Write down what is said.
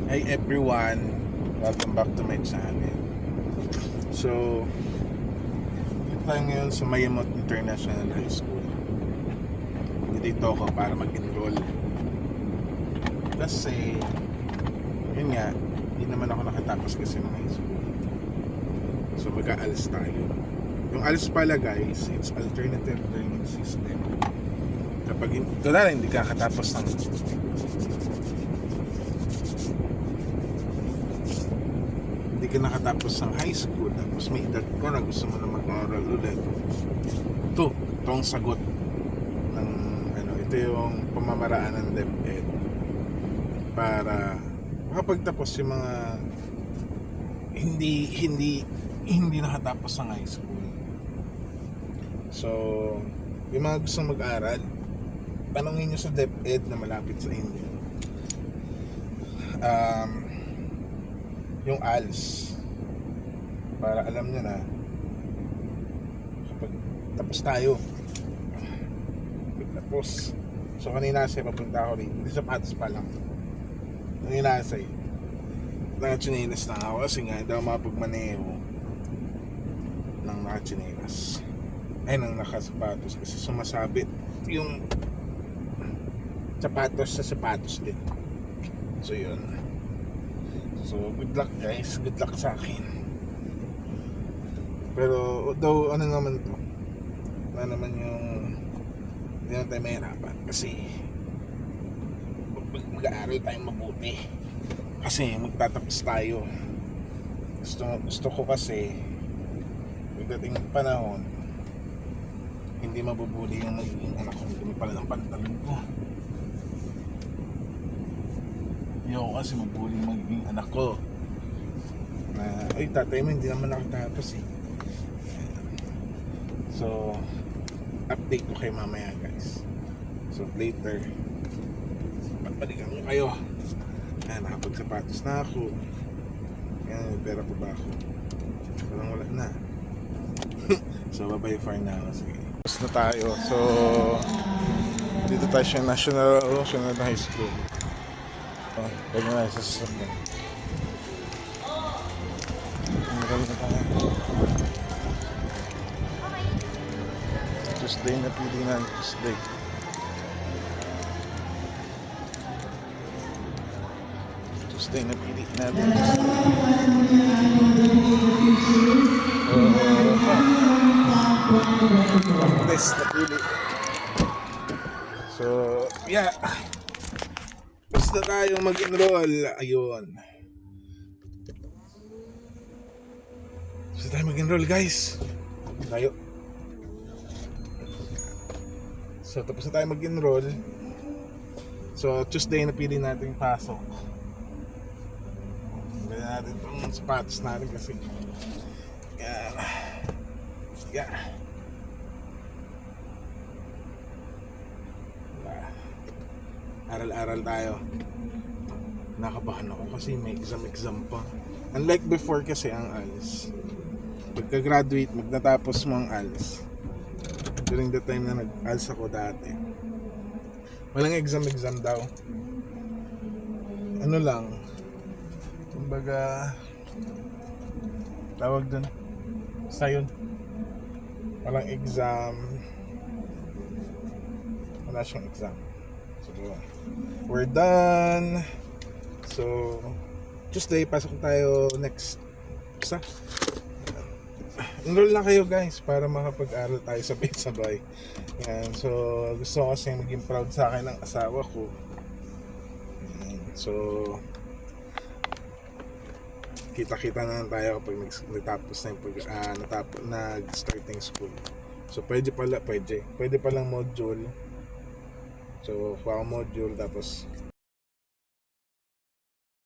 Hi everyone, welcome back to my channel. So, dito tayo ngayon sa Mayamot International High School. Dito ako para mag-enroll. Kasi, yun nga, hindi naman ako nakatapos kasi ng high school. So, mag-aalis tayo. Yung ALS pala guys, it's alternative learning system. Kapag ito na hindi ka katapos ng hindi ka nakatapos ng high school tapos may edad ko na gusto mo na mag-oral ulit, ito ang sagot ng ito yung pamamaraan ng DepEd para makapagtapos yung mga hindi nakatapos ng high school. So yung mga gustong mag-aral, tanongin nyo sa DepEd na malapit sa inyo yung ALS para alam nyo na kapag tapos tayo tapos. So kanina kasi papunta ako rin, hindi sapatos pa lang, kanina kasi nakachinelas na ako kasi nga daw mapagmaneho ng nakachinelas ay ng nakasapatos kasi sumasabit yung sapatos sa sapatos din. So yun. So good luck guys, good luck sa akin. Pero though ano naman to, ano naman yung hindi na tayo mahirapan kasi mag-aaral tayong mabuti kasi magtatapos tayo. Gusto ko kasi pagdating ng panahon hindi mabubuli yung magiging anak ko. Hindi pala ng pantalon ko. Ayoko kasi mabuli yung magiging anak ko na ay tatay mo hindi naman nakatapos eh. So update ko kay mamaya guys. So later pagbalikan ko kayo. Nakapagsapatos na ako. Yan, may pera pa ba ako? Parang wala na. So bye bye for now. Sige, tapos na tayo. So dito tayo sa National High School. Pwede na sa sasabyan. Marami na tayo. Tuesday na pili na. Tuesday na pili natin. Test na pili. So, yeah. Basta tayong mag-enroll. Ayun. Basta tayo mag-enroll guys. Tayo. So tapos na tayo mag-enroll. So Tuesday na pili natin pasok. Pili natin itong sapatos natin kasi yan. Yeah. Aral-aral tayo. Nakabahan ako kasi may exam pa. Unlike before kasi ang ALS, pagka-graduate, magtatapos mo ang ALS. During the time na nag-ALS ako dati, walang exam daw. Ano lang, kumbaga tawag dun sa yun, walang exam, wala siyang exam. So we're done. So Tuesday pasok tayo next sa enroll na kayo guys para makapag-aral tayo sabay-sabay. Yan. So gusto ko kasi maging proud sa akin ng asawa ko. Yan. So kita-kita na lang tayo kapag natapos na yung nag-starting school. So pwede palang module. So kuha module tapos